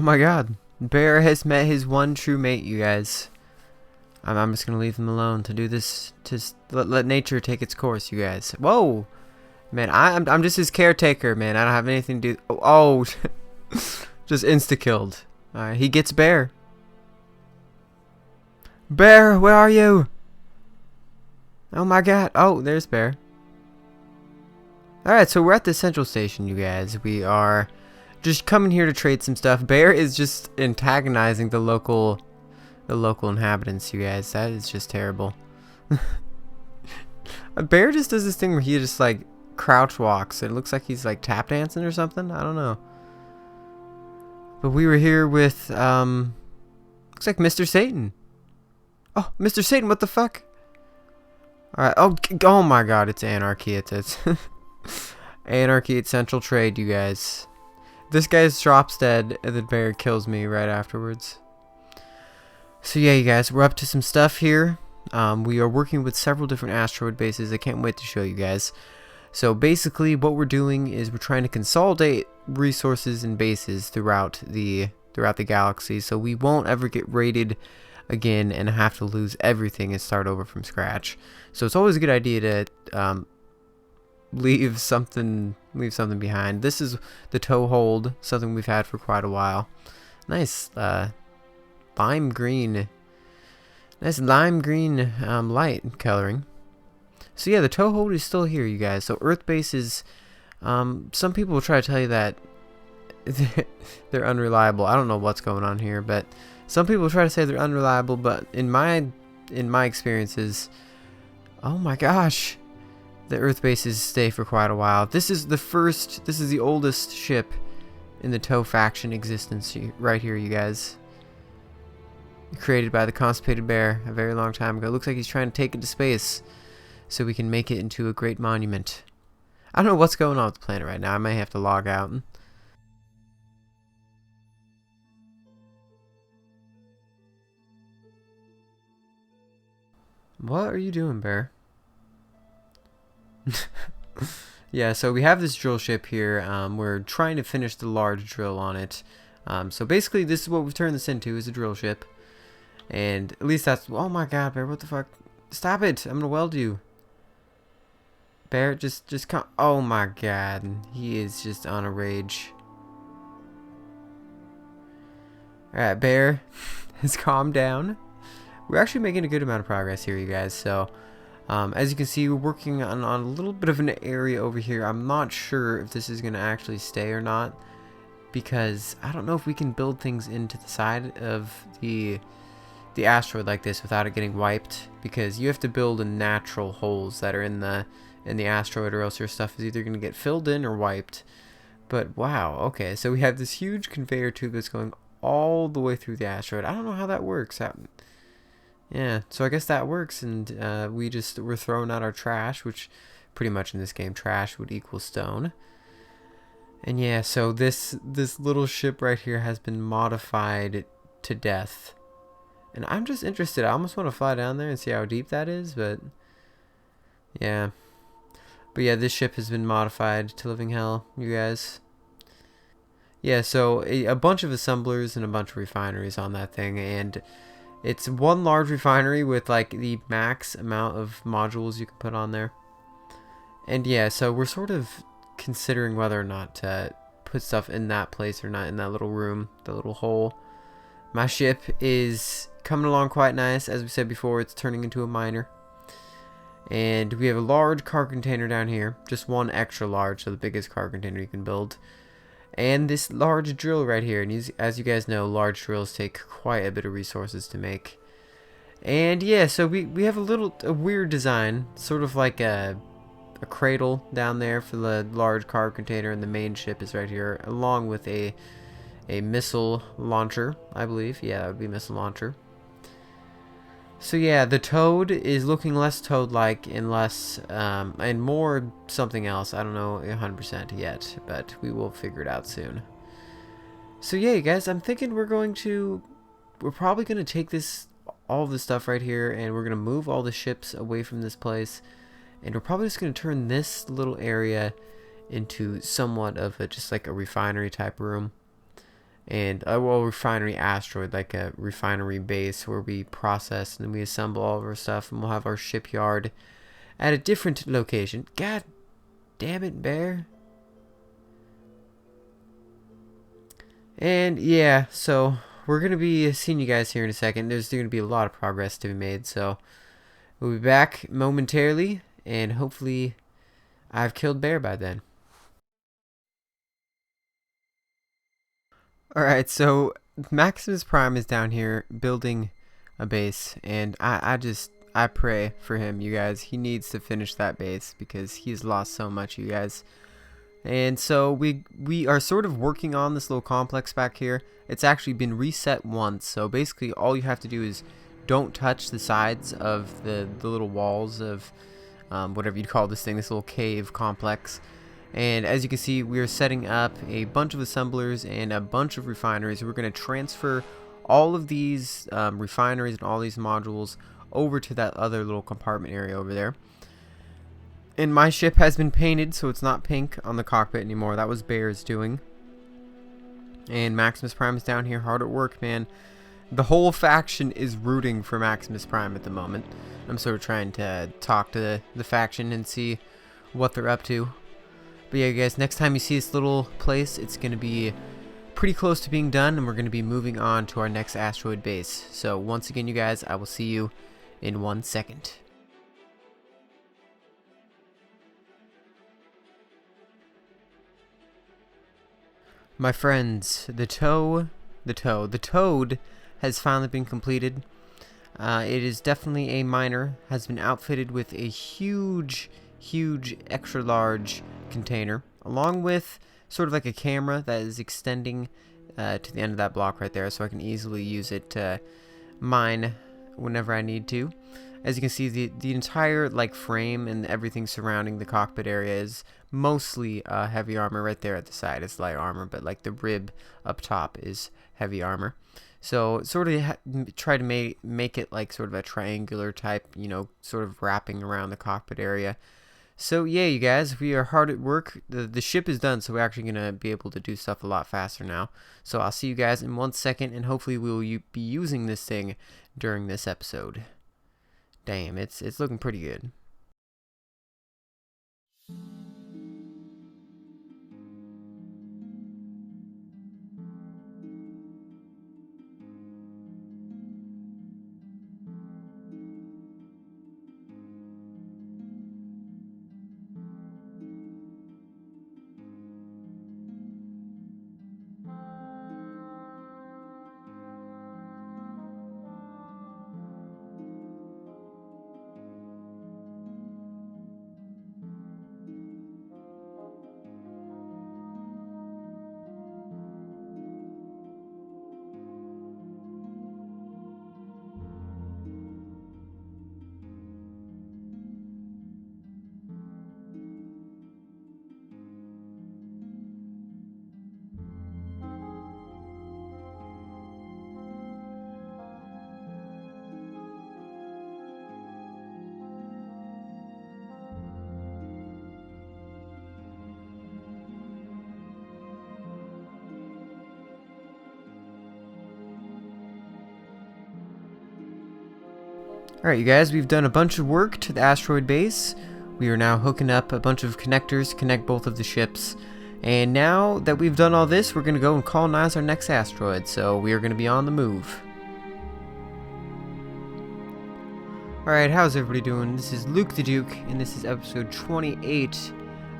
my god. Bear has met his one true mate, you guys. I'm just gonna leave him alone to do this. To let nature take its course, you guys. Whoa, man, I'm just his caretaker, man. I don't have anything to do. Oh, just insta killed. All right, he gets Bear. Bear, where are you? Oh my god. Oh, there's Bear. All right, so we're at the central station, you guys. We are just coming here to trade some stuff. Bear is just antagonizing the local inhabitants, you guys. That is just terrible. A bear just does this thing where he just like crouch walks. It looks like he's like tap dancing or something. I don't know. But we were here with looks like Mr. Satan. Oh, Mr. Satan, what the fuck? All right. Oh my god, it's anarchy. It's anarchy at Central Trade, you guys. This guy drops dead and the bear kills me right afterwards. So yeah, you guys, we're up to some stuff here. We are working with several different asteroid bases. I can't wait to show you guys. So basically what we're doing is we're trying to consolidate resources and bases throughout the galaxy, so we won't ever get raided again and have to lose everything and start over from scratch. So it's always a good idea to leave something behind. This is the toe hold, something we've had for quite a while. Nice lime green light coloring. So yeah, the toe hold is still here, you guys. So Earth base is some people will try to tell you that they're unreliable. I don't know what's going on here, but some people try to say they're unreliable, but in my experiences, oh my gosh, the Earth bases stay for quite a while. This is the oldest ship in the Toe faction existence right here, you guys. Created by the Constipated Bear a very long time ago. Looks like he's trying to take it to space so we can make it into a great monument. I don't know what's going on with the planet right now. I may have to log out. What are you doing, Bear? Yeah, so we have this drill ship here. We're trying to finish the large drill on it. So basically this is what we've turned this into, is a drill ship. And at least that's... Oh my god, Bear, what the fuck? Stop it! I'm gonna weld you. Bear, just come... Oh my god, he is just on a rage. Alright, Bear has calmed down. We're actually making a good amount of progress here, you guys. So, as you can see, we're working on a little bit of an area over here. I'm not sure if this is gonna actually stay or not, because I don't know if we can build things into the side of the asteroid like this without it getting wiped, because you have to build in natural holes that are in the asteroid, or else your stuff is either going to get filled in or wiped. But wow, okay, so we have this huge conveyor tube that's going all the way through the asteroid. I don't know how that works. Yeah, so I guess that works, and we're throwing out our trash, which pretty much in this game trash would equal stone. And yeah, so this little ship right here has been modified to death. And I'm just interested. I almost want to fly down there and see how deep that is, but yeah. But yeah, this ship has been modified to living hell, you guys. Yeah, so a bunch of assemblers and a bunch of refineries on that thing, and it's one large refinery with like the max amount of modules you can put on there. And yeah, so we're sort of considering whether or not to put stuff in that place or not, in that little room, the little hole. My ship is coming along quite nice. As we said before, it's turning into a miner. And we have a large car container down here. Just one extra large, so the biggest car container you can build. And this large drill right here. And as you guys know, large drills take quite a bit of resources to make. And yeah, so we have a weird design. Sort of like a cradle down there for the large car container. And the main ship is right here, along with a missile launcher, I believe. Yeah, that would be a missile launcher. So yeah, the Toad is looking less Toad-like and less, and more something else. I don't know 100% yet, but we will figure it out soon. So yeah, you guys, I'm thinking we're probably going to take all of this stuff right here, and we're going to move all the ships away from this place, and we're probably just going to turn this little area into somewhat of just like a refinery type room. and a refinery asteroid, like a refinery base where we process and then we assemble all of our stuff, and we'll have our shipyard at a different location. God damn it, bear. And yeah, so we're going to be seeing you guys here in a second. There's going to be a lot of progress to be made, so we'll be back momentarily, and hopefully I've killed bear by then. Alright, so Maximus Prime is down here building a base, and I pray for him, you guys. He needs to finish that base because he's lost so much, you guys. And so we are sort of working on this little complex back here. It's actually been reset once, so basically all you have to do is don't touch the sides of the little walls of whatever you'd call this thing, this little cave complex. And as you can see, we are setting up a bunch of assemblers and a bunch of refineries. We're going to transfer all of these refineries and all these modules over to that other little compartment area over there. And my ship has been painted, so it's not pink on the cockpit anymore. That was Bear's doing. And Maximus Prime is down here hard at work, man. The whole faction is rooting for Maximus Prime at the moment. I'm sort of trying to talk to the faction and see what they're up to. But yeah, guys, next time you see this little place, it's going to be pretty close to being done, and we're going to be moving on to our next asteroid base. So once again, you guys, I will see you in 1 second. My friends, the toad has finally been completed. It is definitely a miner, has been outfitted with a huge extra large container, along with sort of like a camera that is extending to the end of that block right there, so I can easily use it to mine whenever I need to. As you can see, the entire like frame and everything surrounding the cockpit area is mostly heavy armor. Right there at the side is light armor, but like the rib up top is heavy armor. So sort of try to make it like sort of a triangular type, you know, sort of wrapping around the cockpit area. So yeah, you guys, we are hard at work. The ship is done, so we're actually going to be able to do stuff a lot faster now. So I'll see you guys in 1 second, and hopefully we will be using this thing during this episode. Damn, it's looking pretty good. Alright, you guys, we've done a bunch of work to the asteroid base. We are now hooking up a bunch of connectors to connect both of the ships. And now that we've done all this, we're going to go and colonize our next asteroid. So we are going to be on the move. Alright, how's everybody doing? This is Luke the Duke, and this is episode 28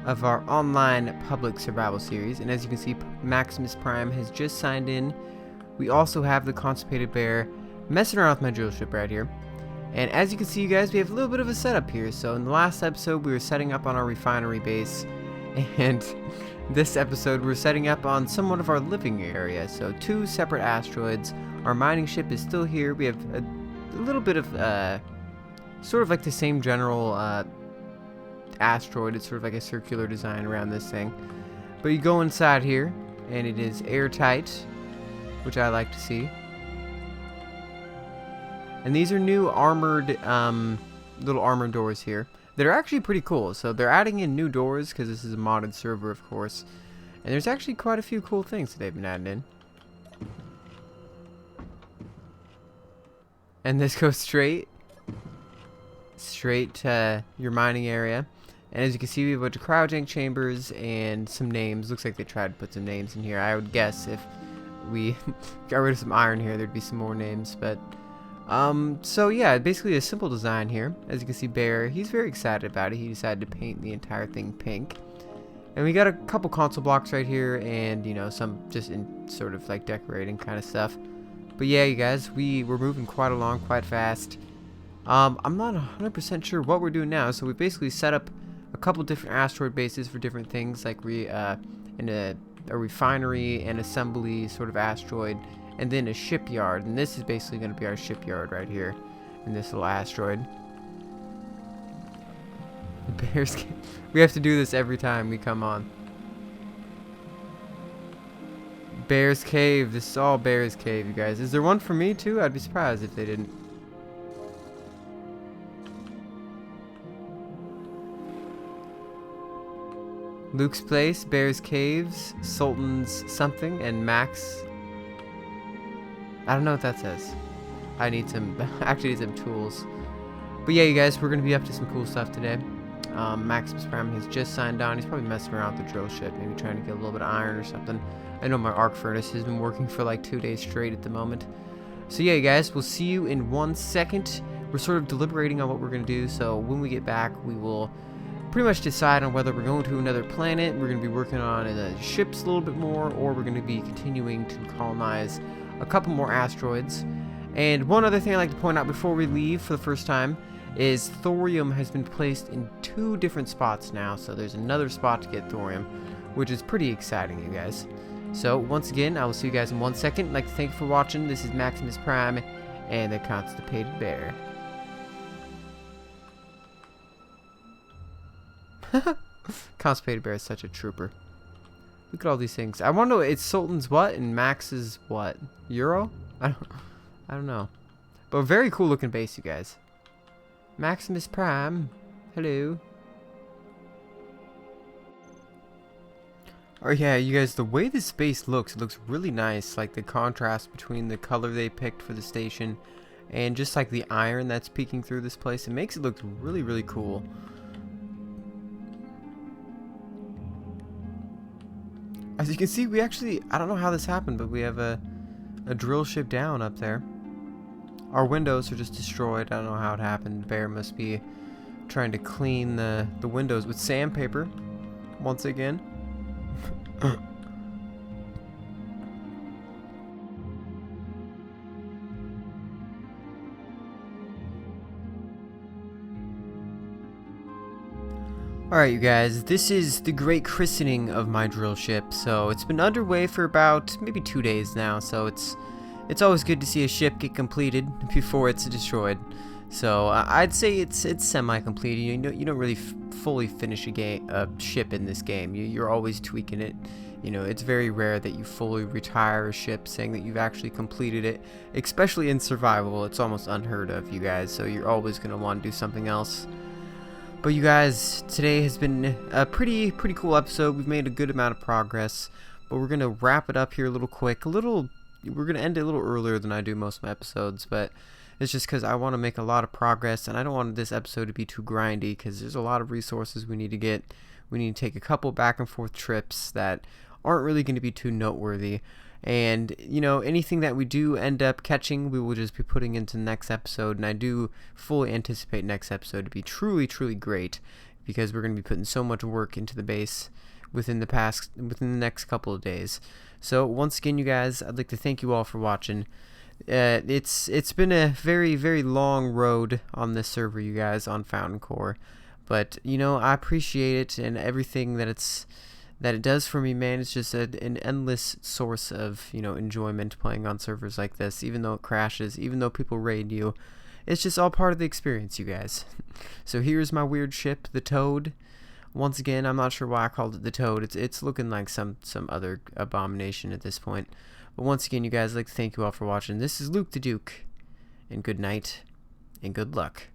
of our online public survival series. And as you can see, Maximus Prime has just signed in. We also have the Constipated Bear messing around with my drill ship right here. And as you can see, you guys, we have a little bit of a setup here. So in the last episode, we were setting up on our refinery base. And this episode, we're setting up on somewhat of our living area. So 2 separate asteroids. Our mining ship is still here. We have a little bit of, sort of like the same general asteroid. It's sort of like a circular design around this thing. But you go inside here, and it is airtight, which I like to see. And these are new armored, little armored doors here. They're actually pretty cool. So they're adding in new doors because this is a modded server, of course. And there's actually quite a few cool things that they've been adding in. And this goes straight to your mining area. And as you can see, we have a bunch of cryogenic chambers and some names. Looks like they tried to put some names in here. I would guess if we got rid of some iron here, there'd be some more names. But so yeah, basically a simple design here. As you can see, Bear, he's very excited about it. He decided to paint the entire thing pink. And we got a couple console blocks right here, and you know, some just in sort of like decorating kind of stuff. But yeah, you guys, we're moving quite along, quite fast. I'm not 100% sure what we're doing now. So we basically set up a couple different asteroid bases for different things, like in a refinery and assembly sort of asteroid, and then a shipyard. And this is basically going to be our shipyard right here in this little asteroid. The bears. We have to do this every time we come on. Bear's Cave. This is all Bear's Cave, you guys. Is there one for me too? I'd be surprised if they didn't. Luke's Place, Bear's Caves, Sultons something, and Max. I don't know what that says. I need some, actually need some tools. But yeah, you guys, we're going to be up to some cool stuff today. Maximus Prime has just signed on. He's probably messing around with the drill ship, maybe trying to get a little bit of iron or something. I know my arc furnace has been working for like 2 days straight at the moment. So yeah, you guys, we'll see you in 1 second. We're sort of deliberating on what we're going to do, so when we get back, we will pretty much decide on whether we're going to another planet, we're going to be working on the ships a little bit more, or we're going to be continuing to colonize a couple more asteroids. And one other thing I'd like to point out before we leave for the first time is thorium has been placed in 2 different spots now, so there's another spot to get thorium, which is pretty exciting, you guys. So once again, I will see you guys in 1 second. I'd like to thank you for watching. This is Maximus Prime and the Constipated Bear. Constipated Bear is such a trooper. Look at all these things. I want to know, it's Sultan's what and Max's what? Euro? I don't know. But a very cool looking base, you guys. Maximus Prime. Hello. Oh yeah, you guys, the way this base looks, it looks really nice. Like the contrast between the color they picked for the station and just like the iron that's peeking through this place. It makes it look really, really cool. As you can see, we actually, I don't know how this happened, but we have a drill ship down up there. Our windows are just destroyed. I don't know how it happened. Bear must be trying to clean the windows with sandpaper once again. Alright, you guys, this is the great christening of my drill ship. So it's been underway for about maybe 2 days now, so it's always good to see a ship get completed before it's destroyed. So I'd say it's semi-complete. You don't really fully finish a ship in this game. You're always tweaking it. You know, it's very rare that you fully retire a ship saying that you've actually completed it, especially in survival. It's almost unheard of, you guys. So you're always going to want to do something else. But you guys, today has been a pretty cool episode. We've made a good amount of progress, but we're gonna wrap it up here a little quick. We're gonna end it a little earlier than I do most of my episodes, but it's just because I want to make a lot of progress, and I don't want this episode to be too grindy because there's a lot of resources we need to get. We need to take a couple back and forth trips that aren't really going to be too noteworthy. And, you know, anything that we do end up catching, we will just be putting into the next episode. And I do fully anticipate next episode to be truly great, because we're going to be putting so much work into the base within the next couple of days. So once again, you guys, I'd like to thank you all for watching. It's been a very long road on this server, you guys, on Fountain Core. But, you know, I appreciate it, and everything that it does for me, man. It's just an endless source of, you know, enjoyment playing on servers like this, even though it crashes, even though people raid you. It's just all part of the experience, you guys. So here's my weird ship, the Toad. Once again, I'm not sure why I called it the Toad. It's looking like some other abomination at this point. But once again, you guys, I'd like to thank you all for watching. This is Luke the Duke, and good night, and good luck.